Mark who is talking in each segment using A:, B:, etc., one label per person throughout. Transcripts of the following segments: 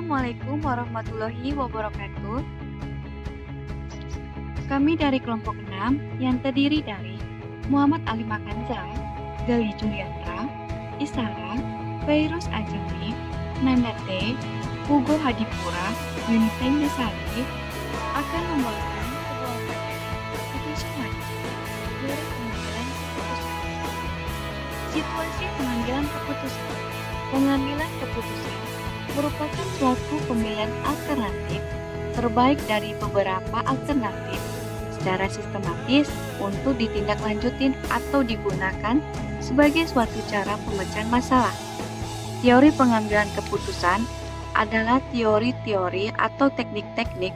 A: Assalamualaikum warahmatullahi wabarakatuh. Kami dari kelompok 6 yang terdiri dari Muhammad Ali Makanza, Gali Juliandra, Isara, Fairuz Ajemi, Nandate, Hugo Hadipura, Yunita Indesari akan membawakan sebuah materi keputusan dari pengambilan keputusan. Situasi pengambilan keputusan. Pengambilan keputusan merupakan suatu pemilihan alternatif terbaik dari beberapa alternatif secara sistematis untuk ditindaklanjutin atau digunakan sebagai suatu cara pemecahan masalah. Teori pengambilan keputusan adalah teori-teori atau teknik-teknik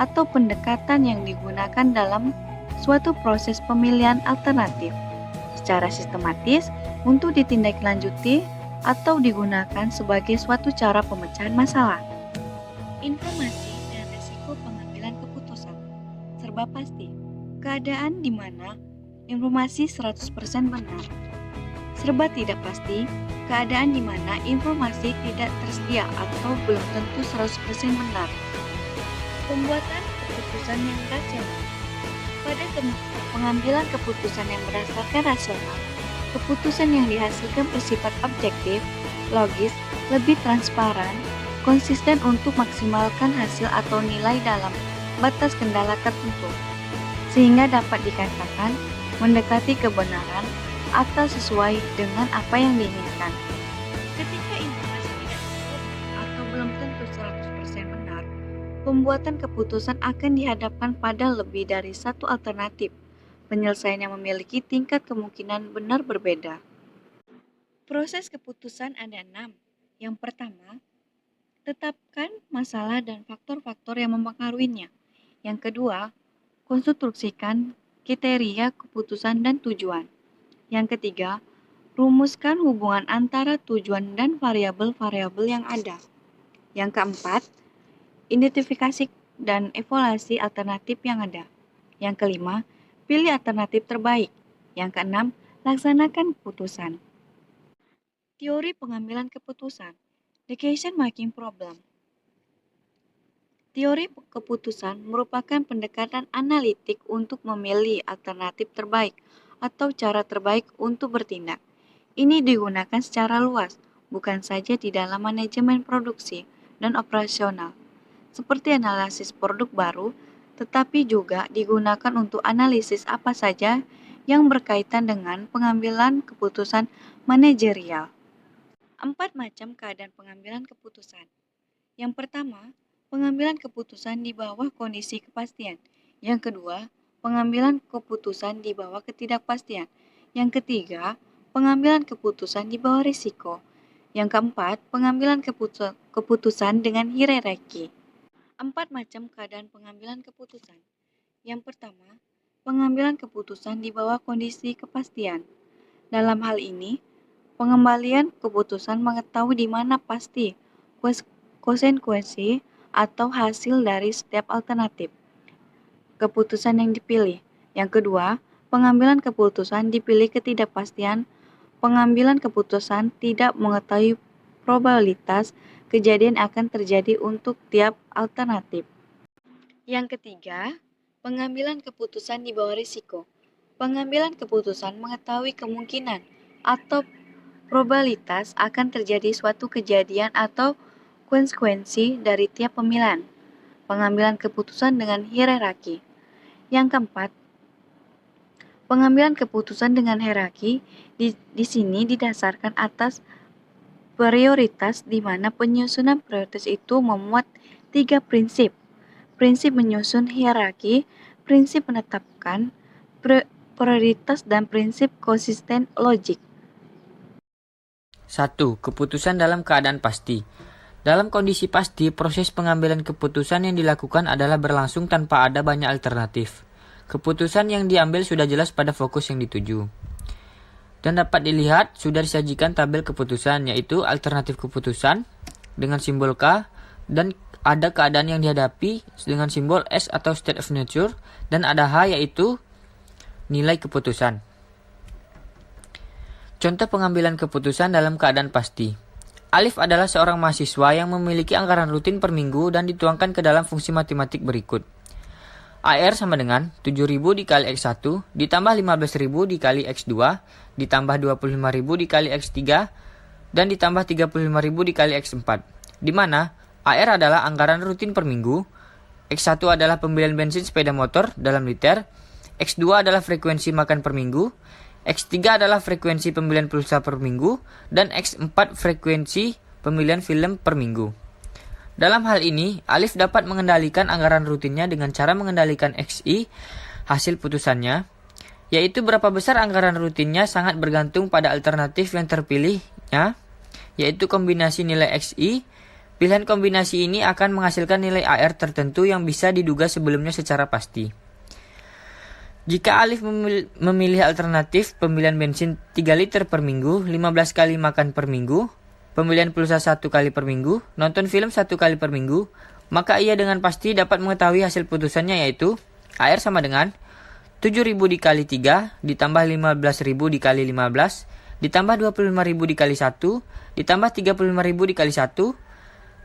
A: atau pendekatan yang digunakan dalam suatu proses pemilihan alternatif secara sistematis untuk ditindaklanjuti atau digunakan sebagai suatu cara pemecahan masalah. Informasi dan risiko pengambilan keputusan. Serba pasti, keadaan di mana informasi 100% benar. Serba tidak pasti, keadaan di mana informasi tidak tersedia atau belum tentu 100% benar. Pembuatan keputusan yang rasional. Pada pengambilan keputusan yang berdasarkan rasional, keputusan yang dihasilkan bersifat objektif, logis, lebih transparan, konsisten untuk maksimalkan hasil atau nilai dalam batas kendala tertentu, sehingga dapat dikatakan mendekati kebenaran atau sesuai dengan apa yang diinginkan. Ketika informasi tidak cukup atau belum tentu 100% benar, pembuatan keputusan akan dihadapkan pada lebih dari satu alternatif. Penyelesaian yang memiliki tingkat kemungkinan benar berbeda. Proses keputusan ada 6. Yang pertama, tetapkan masalah dan faktor-faktor yang mempengaruhinya. Yang kedua, konstruksikan kriteria keputusan dan tujuan. Yang ketiga, rumuskan hubungan antara tujuan dan variabel-variabel yang ada. Yang keempat, identifikasi dan evaluasi alternatif yang ada. Yang kelima, pilih alternatif terbaik. Yang keenam, laksanakan keputusan. Teori pengambilan keputusan. Decision making problem. Teori keputusan merupakan pendekatan analitik untuk memilih alternatif terbaik atau cara terbaik untuk bertindak. Ini digunakan secara luas, bukan saja di dalam manajemen produksi dan operasional, seperti analisis produk baru, tetapi juga digunakan untuk analisis apa saja yang berkaitan dengan pengambilan keputusan manajerial. 4 macam keadaan pengambilan keputusan. Yang pertama, pengambilan keputusan di bawah kondisi kepastian. Yang kedua, pengambilan keputusan di bawah ketidakpastian. Yang ketiga, pengambilan keputusan di bawah risiko. Yang keempat, pengambilan keputusan dengan hierarki. 4 macam keadaan pengambilan keputusan. Yang pertama, pengambilan keputusan di bawah kondisi kepastian. Dalam hal ini, pengembalian keputusan mengetahui di mana pasti konsekuensi atau hasil dari setiap alternatif keputusan yang dipilih. Yang kedua, pengambilan keputusan dipilih ketidakpastian. Pengambilan keputusan tidak mengetahui probabilitas kejadian akan terjadi untuk tiap alternatif. Yang ketiga, pengambilan keputusan di bawah risiko. Pengambilan keputusan mengetahui kemungkinan atau probabilitas akan terjadi suatu kejadian atau konsekuensi dari tiap pemilihan. Pengambilan keputusan dengan hierarki. Yang keempat, pengambilan keputusan dengan hierarki di sini didasarkan atas prioritas di mana penyusunan prioritas itu memuat 3 prinsip. Prinsip menyusun hierarki, prinsip menetapkan prioritas, dan prinsip konsisten logik.
B: 1. Keputusan dalam keadaan pasti. Dalam kondisi pasti, proses pengambilan keputusan yang dilakukan adalah berlangsung tanpa ada banyak alternatif. Keputusan yang diambil sudah jelas pada fokus yang dituju. Dan dapat dilihat sudah disajikan tabel keputusan, yaitu alternatif keputusan dengan simbol K, dan ada keadaan yang dihadapi dengan simbol S atau state of nature, dan ada H yaitu nilai keputusan. Contoh pengambilan keputusan dalam keadaan pasti. Alif adalah seorang mahasiswa yang memiliki anggaran rutin per minggu dan dituangkan ke dalam fungsi matematik berikut. AR sama dengan 7.000 dikali X1 ditambah 15.000 dikali X2 ditambah 25.000 dikali X3 dan ditambah 35.000 dikali X4. Di mana AR adalah anggaran rutin per minggu, X1 adalah pembelian bensin sepeda motor dalam liter, X2 adalah frekuensi makan per minggu, X3 adalah frekuensi pembelian pulsa per minggu, dan X4 frekuensi pembelian film per minggu. Dalam hal ini, Alif dapat mengendalikan anggaran rutinnya dengan cara mengendalikan XI, hasil putusannya, yaitu berapa besar anggaran rutinnya sangat bergantung pada alternatif yang terpilihnya, yaitu kombinasi nilai XI. Pilihan kombinasi ini akan menghasilkan nilai AR tertentu yang bisa diduga sebelumnya secara pasti. Jika Alif memilih alternatif pembelian bensin 3 liter per minggu, 15 kali makan per minggu, pembelian pulsa 1 kali per minggu, nonton film 1 kali per minggu, maka ia dengan pasti dapat mengetahui hasil putusannya, yaitu AR sama dengan 7.000 dikali 3 ditambah 15.000 dikali 15 ditambah 25.000 dikali 1 ditambah 35.000 dikali 1,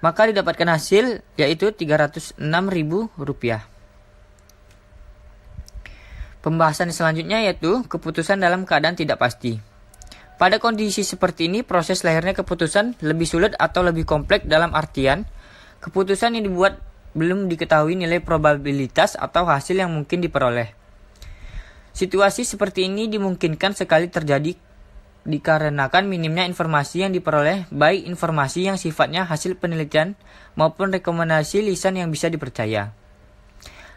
B: maka didapatkan hasil yaitu Rp306.000. Pembahasan selanjutnya yaitu keputusan dalam keadaan tidak pasti. Pada kondisi seperti ini, proses lahirnya keputusan lebih sulit atau lebih kompleks dalam artian keputusan yang dibuat belum diketahui nilai probabilitas atau hasil yang mungkin diperoleh. Situasi seperti ini dimungkinkan sekali terjadi dikarenakan minimnya informasi yang diperoleh, baik informasi yang sifatnya hasil penelitian maupun rekomendasi lisan yang bisa dipercaya.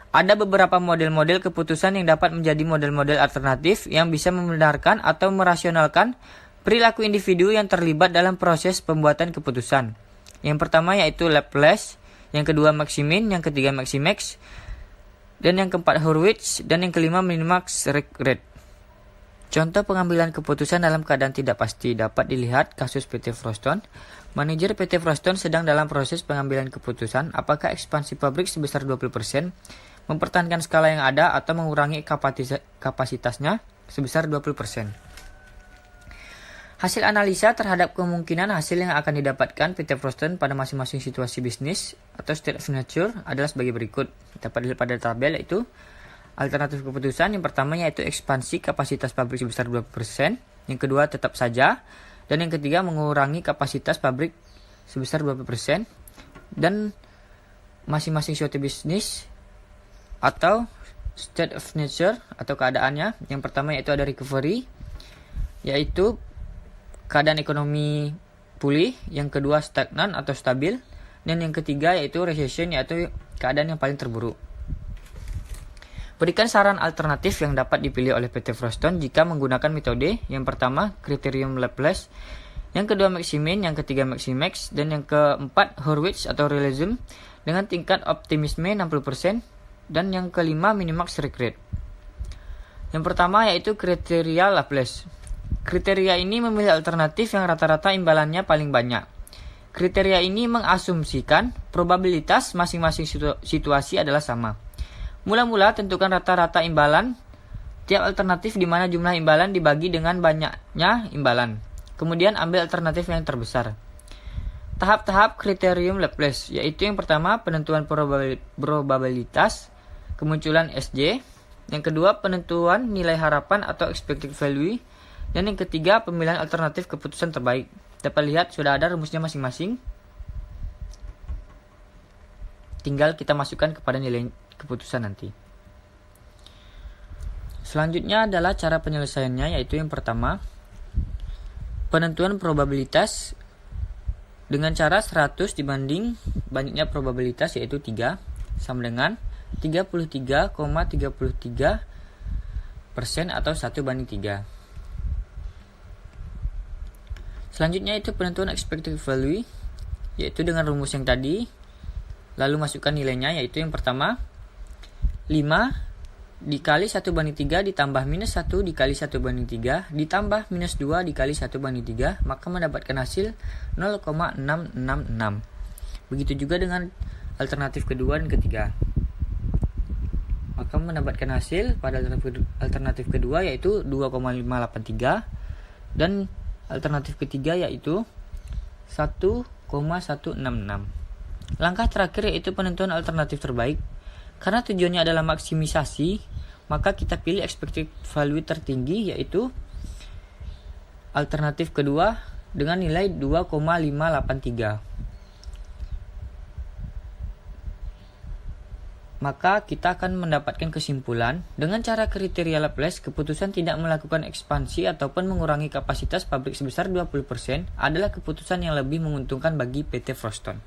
B: Ada beberapa model-model keputusan yang dapat menjadi model-model alternatif yang bisa membenarkan atau merasionalkan perilaku individu yang terlibat dalam proses pembuatan keputusan. Yang pertama yaitu Laplace, yang kedua Maximin, yang ketiga Maximex, dan yang keempat Hurwitz, dan yang kelima Minimax-Rekret. Contoh pengambilan keputusan dalam keadaan tidak pasti dapat dilihat kasus PT Froston. Manajer PT Froston sedang dalam proses pengambilan keputusan apakah ekspansi pabrik sebesar 20%, mempertahankan skala yang ada atau mengurangi kapasitasnya sebesar 20%. Hasil analisa terhadap kemungkinan hasil yang akan didapatkan PT Froston pada masing-masing situasi bisnis atau state of nature adalah sebagai berikut. Dapat dilihat pada tabel yaitu alternatif keputusan yang pertama yaitu ekspansi kapasitas pabrik sebesar 20%, yang kedua tetap saja, dan yang ketiga mengurangi kapasitas pabrik sebesar 20%, dan masing-masing suatu bisnis atau state of nature atau keadaannya. Yang pertama yaitu ada recovery, yaitu keadaan ekonomi pulih, yang kedua stagnan atau stabil, dan yang ketiga yaitu recession, yaitu keadaan yang paling terburuk. Berikan saran alternatif yang dapat dipilih oleh PT Froston jika menggunakan metode. Yang pertama kriterium Laplace, yang kedua Maximin, yang ketiga Maximex, dan yang keempat Hurwitz atau realism dengan tingkat optimisme 60%, dan yang kelima Minimax-Rekret. Yang pertama yaitu kriteria Laplace. Kriteria ini memilih alternatif yang rata-rata imbalannya paling banyak. Kriteria ini mengasumsikan probabilitas masing-masing situasi adalah sama. Mula-mula tentukan rata-rata imbalan tiap alternatif di mana jumlah imbalan dibagi dengan banyaknya imbalan. Kemudian ambil alternatif yang terbesar. Tahap-tahap kriterium Laplace yaitu yang pertama penentuan probabilitas kemunculan SJ, yang kedua penentuan nilai harapan atau expected value, dan yang ketiga pemilihan alternatif keputusan terbaik. Dapat lihat sudah ada rumusnya masing-masing. Tinggal kita masukkan kepada nilai keputusan nanti. Selanjutnya adalah cara penyelesaiannya, yaitu yang pertama penentuan probabilitas dengan cara 100 dibanding banyaknya probabilitas yaitu 3 sama dengan 33,33% atau 1/3. Selanjutnya itu penentuan expected value, yaitu dengan rumus yang tadi, lalu masukkan nilainya, yaitu yang pertama 5 dikali 1/3 ditambah minus 1 dikali 1/3 ditambah minus 2 dikali 1/3, maka mendapatkan hasil 0,666. Begitu juga dengan alternatif kedua dan ketiga. Maka mendapatkan hasil pada alternatif kedua yaitu 2,583, dan alternatif ketiga yaitu 1,166. Langkah terakhir yaitu penentuan alternatif terbaik. Karena tujuannya adalah maksimisasi, maka kita pilih expected value tertinggi, yaitu alternatif kedua dengan nilai 2,583. Maka kita akan mendapatkan kesimpulan, dengan cara kriteria Laplace, keputusan tidak melakukan ekspansi ataupun mengurangi kapasitas pabrik sebesar 20% adalah keputusan yang lebih menguntungkan bagi PT Froston.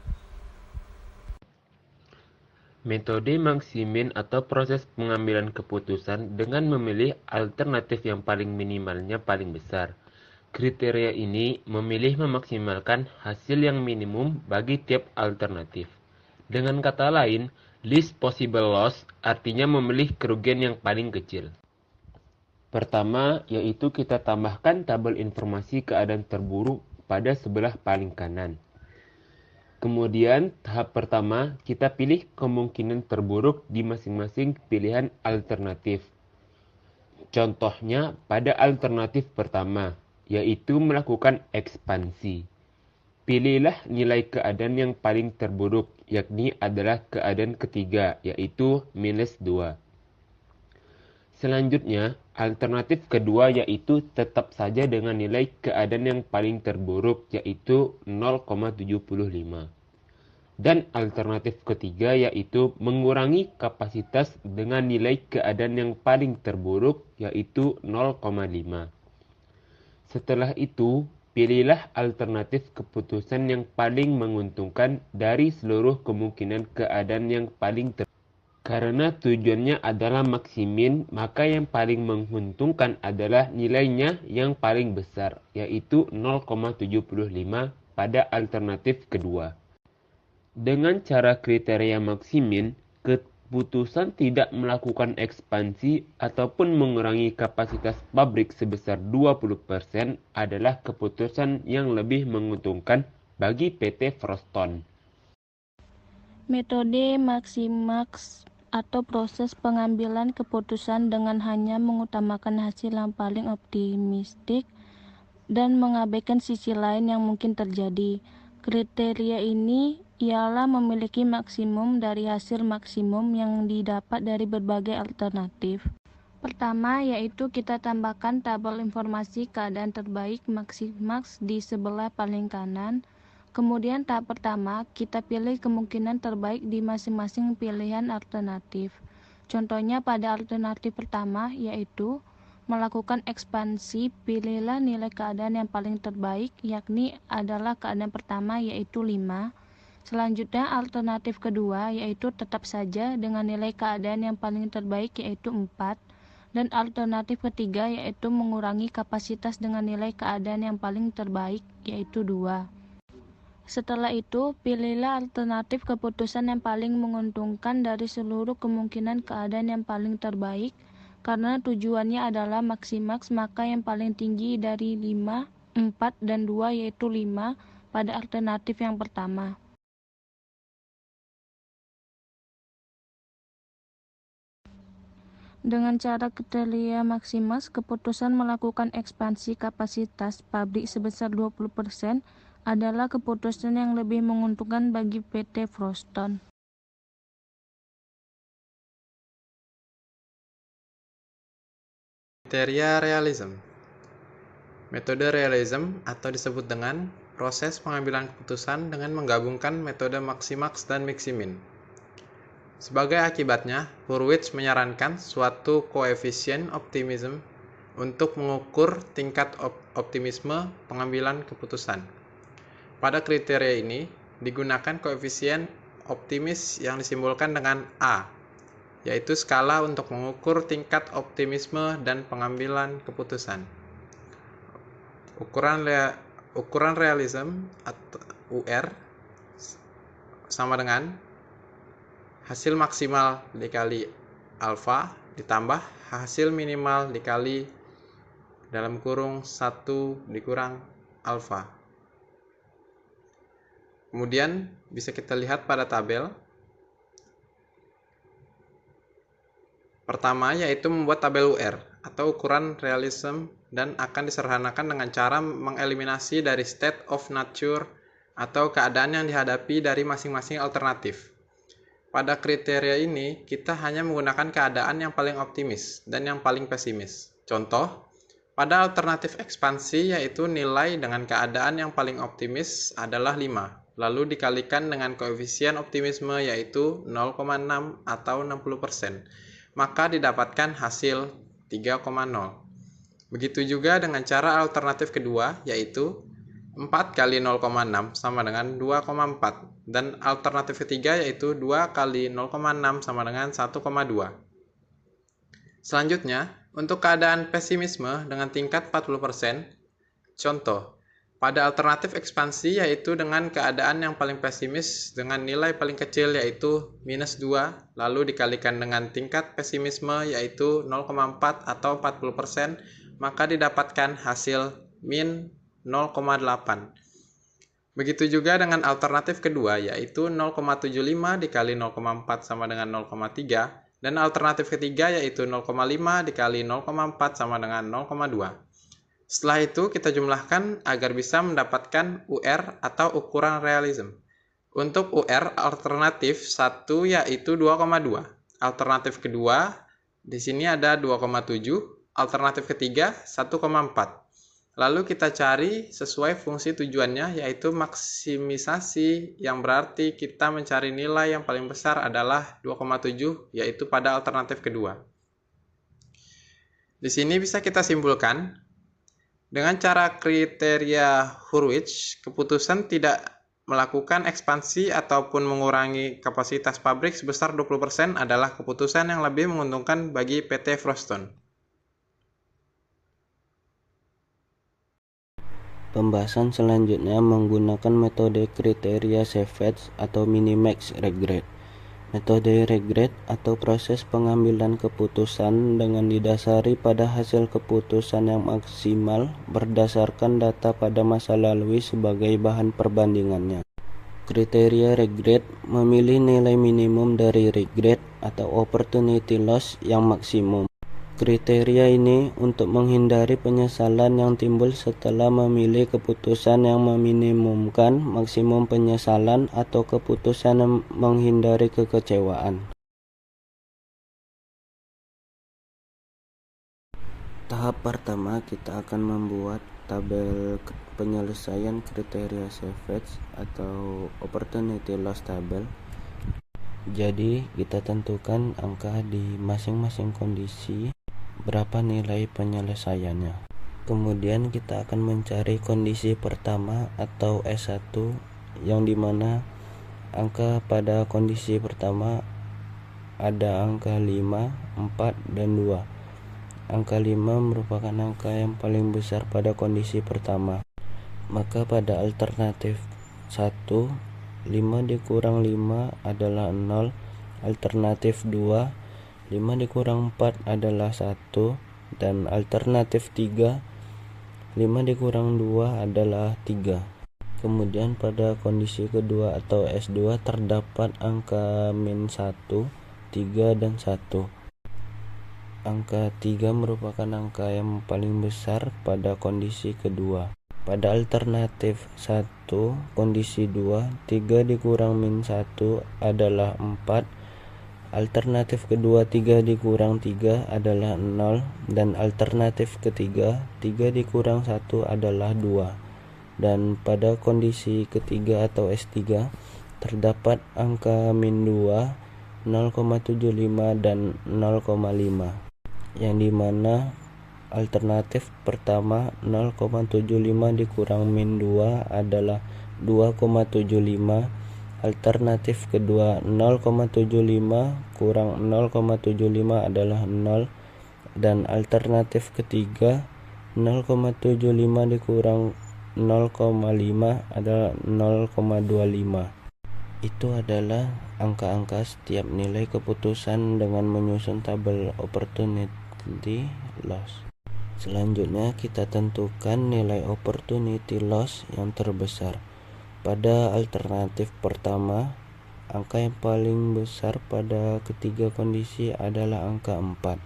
C: Metode Maximin atau proses pengambilan keputusan dengan memilih alternatif yang paling minimalnya paling besar. Kriteria ini memilih memaksimalkan hasil yang minimum bagi tiap alternatif. Dengan kata lain, least possible loss artinya memilih kerugian yang paling kecil. Pertama, yaitu kita tambahkan tabel informasi keadaan terburuk pada sebelah paling kanan. Kemudian, tahap pertama, kita pilih kemungkinan terburuk di masing-masing pilihan alternatif. Contohnya pada alternatif pertama, yaitu melakukan ekspansi. Pilihlah nilai keadaan yang paling terburuk, yakni adalah keadaan ketiga, yaitu -2. Selanjutnya, alternatif kedua yaitu tetap saja dengan nilai keadaan yang paling terburuk, yaitu 0,75. Dan alternatif ketiga yaitu mengurangi kapasitas dengan nilai keadaan yang paling terburuk, yaitu 0,5. Setelah itu, pilihlah alternatif keputusan yang paling menguntungkan dari seluruh kemungkinan keadaan yang paling terburuk. Karena tujuannya adalah maksimin, maka yang paling menguntungkan adalah nilainya yang paling besar, yaitu 0,75 pada alternatif kedua. Dengan cara kriteria maksimin, keputusan tidak melakukan ekspansi ataupun mengurangi kapasitas pabrik sebesar 20% adalah keputusan yang lebih menguntungkan bagi PT Froston.
D: Metode Maximax atau proses pengambilan keputusan dengan hanya mengutamakan hasil yang paling optimistik dan mengabaikan sisi lain yang mungkin terjadi. Kriteria ini ialah memiliki maksimum dari hasil maksimum yang didapat dari berbagai alternatif. Pertama, yaitu kita tambahkan tabel informasi keadaan terbaik Maximax di sebelah paling kanan. Kemudian tahap pertama, kita pilih kemungkinan terbaik di masing-masing pilihan alternatif. Contohnya pada alternatif pertama, yaitu melakukan ekspansi, pilihlah nilai keadaan yang paling terbaik, yakni adalah keadaan pertama, yaitu 5. Selanjutnya alternatif kedua, yaitu tetap saja dengan nilai keadaan yang paling terbaik, yaitu 4. Dan alternatif ketiga, yaitu mengurangi kapasitas dengan nilai keadaan yang paling terbaik, yaitu 2. Setelah itu, pilihlah alternatif keputusan yang paling menguntungkan dari seluruh kemungkinan keadaan yang paling terbaik. Karena tujuannya adalah maksimax, maka yang paling tinggi dari 5, 4, dan 2 yaitu 5 pada alternatif yang pertama. Dengan cara kriteria maksimax, keputusan melakukan ekspansi kapasitas pabrik sebesar 20% adalah keputusan yang lebih menguntungkan bagi PT Froston.
E: Kriteria realism. Metode realism atau disebut dengan proses pengambilan keputusan dengan menggabungkan metode maximax dan maximin. Sebagai akibatnya, Hurwitz menyarankan suatu koefisien optimism untuk mengukur tingkat optimisme pengambilan keputusan. Pada kriteria ini, digunakan koefisien optimis yang disimbolkan dengan A, yaitu skala untuk mengukur tingkat optimisme dan pengambilan keputusan. Ukuran realism atau UR sama dengan hasil maksimal dikali alfa ditambah hasil minimal dikali dalam kurung 1 dikurang alfa. Kemudian bisa kita lihat pada tabel. Pertama yaitu membuat tabel UR atau ukuran realism dan akan disederhanakan dengan cara mengeliminasi dari state of nature atau keadaan yang dihadapi dari masing-masing alternatif. Pada kriteria ini, kita hanya menggunakan keadaan yang paling optimis dan yang paling pesimis. Contoh, pada alternatif ekspansi yaitu nilai dengan keadaan yang paling optimis adalah 5, lalu dikalikan dengan koefisien optimisme yaitu 0,6 atau 60%, maka didapatkan hasil 3,0. Begitu juga dengan cara alternatif kedua yaitu 4 kali 0,6 sama dengan 2,4 dan alternatif ketiga yaitu 2 kali 0,6 sama dengan 1,2. Selanjutnya, untuk keadaan pesimisme dengan tingkat 40%, contoh, pada alternatif ekspansi yaitu dengan keadaan yang paling pesimis dengan nilai paling kecil yaitu -2, lalu dikalikan dengan tingkat pesimisme yaitu 0,4 atau 40%, maka didapatkan hasil min 0,8. Begitu juga dengan alternatif kedua yaitu 0,75 dikali 0,4 sama dengan 0,3 dan alternatif ketiga yaitu 0,5 dikali 0,4 sama dengan 0,2. Setelah itu kita jumlahkan agar bisa mendapatkan UR atau ukuran realism. Untuk UR alternatif 1 yaitu 2,2. Alternatif kedua di sini ada 2,7, alternatif ketiga 1,4. Lalu kita cari sesuai fungsi tujuannya yaitu maksimisasi, yang berarti kita mencari nilai yang paling besar adalah 2,7 yaitu pada alternatif kedua. Di sini bisa kita simpulkan dengan cara kriteria Hurwitz, keputusan tidak melakukan ekspansi ataupun mengurangi kapasitas pabrik sebesar 20% adalah keputusan yang lebih menguntungkan bagi PT Frostone.
F: Pembahasan selanjutnya menggunakan metode kriteria Savage atau Minimax Regret. Metode regret atau proses pengambilan keputusan dengan didasari pada hasil keputusan yang maksimal berdasarkan data pada masa lalu sebagai bahan perbandingannya. Kriteria regret memilih nilai minimum dari regret atau opportunity loss yang maksimum. Kriteria ini untuk menghindari penyesalan yang timbul setelah memilih keputusan yang meminimumkan maksimum penyesalan atau keputusan yang menghindari kekecewaan. Tahap pertama kita akan membuat tabel penyelesaian kriteria Savage atau opportunity loss table. Jadi kita tentukan angka di masing-masing kondisi berapa nilai penyelesaiannya. Kemudian kita akan mencari kondisi pertama atau S1 yang dimana angka pada kondisi pertama ada angka 5, 4, dan 2. Angka 5 merupakan angka yang paling besar pada kondisi pertama. Maka pada alternatif 1, 5 dikurang 5 adalah 0. Alternatif 2, 5 dikurang 4 adalah 1, dan alternatif 3, 5 dikurang 2 adalah 3. Kemudian pada kondisi kedua atau S2 terdapat angka min 1, 3, dan 1. Angka 3 merupakan angka yang paling besar pada kondisi kedua. Pada alternatif 1, kondisi 2, 3 dikurang min 1 adalah 4. Alternatif kedua 3 dikurang 3 adalah 0 dan alternatif ketiga 3 dikurang 1 adalah 2. Dan pada kondisi ketiga atau S3 terdapat angka min 2, 0,75 dan 0,5 yang dimana alternatif pertama 0,75 dikurang min 2 adalah 2,75. Alternatif kedua 0,75 kurang 0,75 adalah 0 dan alternatif ketiga 0,75 dikurang 0,5 adalah 0,25. Itu adalah angka-angka setiap nilai keputusan dengan menyusun tabel opportunity loss. Selanjutnya kita tentukan nilai opportunity loss yang terbesar. Pada alternatif pertama, angka yang paling besar pada ketiga kondisi adalah angka 4.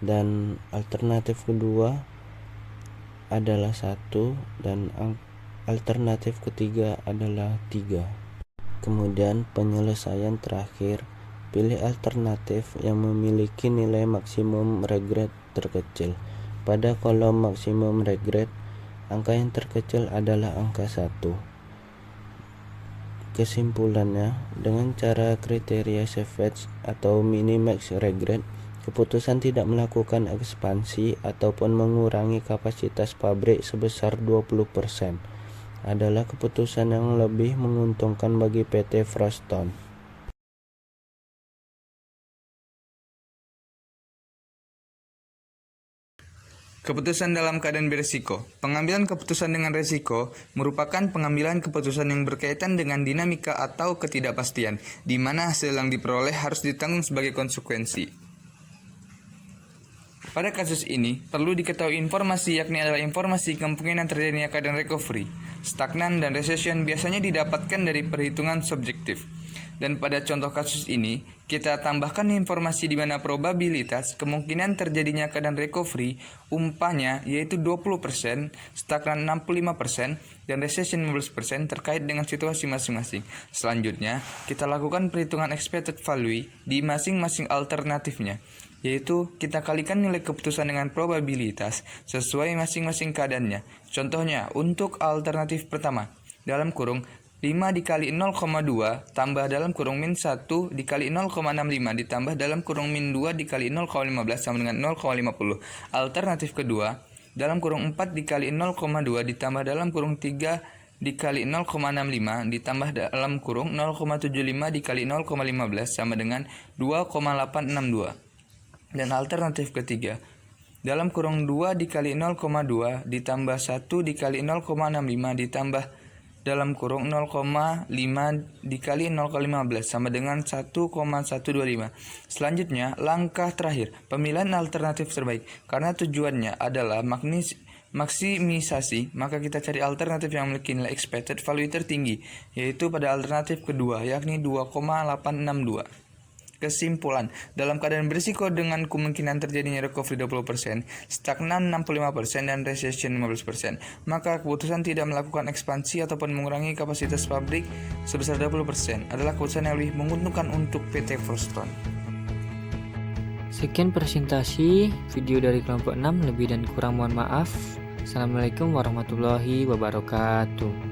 F: Dan alternatif kedua adalah 1 dan Alternatif ketiga adalah 3. Kemudian penyelesaian terakhir, pilih alternatif yang memiliki nilai maksimum regret terkecil. Pada kolom maksimum regret, angka yang terkecil adalah angka 1. Kesimpulannya, dengan cara kriteria Savage atau minimax regret, keputusan tidak melakukan ekspansi ataupun mengurangi kapasitas pabrik sebesar 20% adalah keputusan yang lebih menguntungkan bagi PT Frostone.
G: Keputusan dalam keadaan berisiko. Pengambilan keputusan dengan risiko merupakan pengambilan keputusan yang berkaitan dengan dinamika atau ketidakpastian, di mana hasil yang diperoleh harus ditanggung sebagai konsekuensi. Pada kasus ini, perlu diketahui informasi yakni adalah informasi kemungkinan terjadinya keadaan recovery. Stagnan dan recession biasanya didapatkan dari perhitungan subjektif. Dan pada contoh kasus ini, kita tambahkan informasi di mana probabilitas kemungkinan terjadinya keadaan recovery umpamanya yaitu 20%, stagnan 65%, dan recession 15% terkait dengan situasi masing-masing. Selanjutnya, kita lakukan perhitungan expected value di masing-masing alternatifnya, yaitu kita kalikan nilai keputusan dengan probabilitas sesuai masing-masing keadaannya. Contohnya, untuk alternatif pertama, dalam kurung 5 dikali 0,2 tambah dalam kurung min 1 dikali 0,65 ditambah dalam kurung min 2 dikali 0,15 sama dengan 0,50. Alternatif kedua, dalam kurung 4 dikali 0,2 ditambah dalam kurung 3 dikali 0,65 ditambah dalam kurung 0,75 dikali 0,15 sama dengan 2,862. Dan alternatif ketiga, dalam kurung 2 dikali 0,2 ditambah 1 dikali 0,65 ditambah dalam kurung 0,5 dikali 0,15 sama dengan 1,125. Selanjutnya, langkah terakhir, pemilihan alternatif terbaik. Karena tujuannya adalah maksimisasi, maka kita cari alternatif yang memiliki nilai expected value tertinggi, yaitu pada alternatif kedua, yakni 2,862. Kesimpulan, dalam keadaan berisiko dengan kemungkinan terjadinya recovery 20%, stagnan 65%, dan recession 15%, maka keputusan tidak melakukan ekspansi ataupun mengurangi kapasitas pabrik sebesar 20% adalah keputusan yang lebih menguntungkan untuk PT Frostone.
B: Sekian presentasi video dari kelompok 6, lebih dan kurang mohon maaf. Assalamualaikum warahmatullahi wabarakatuh.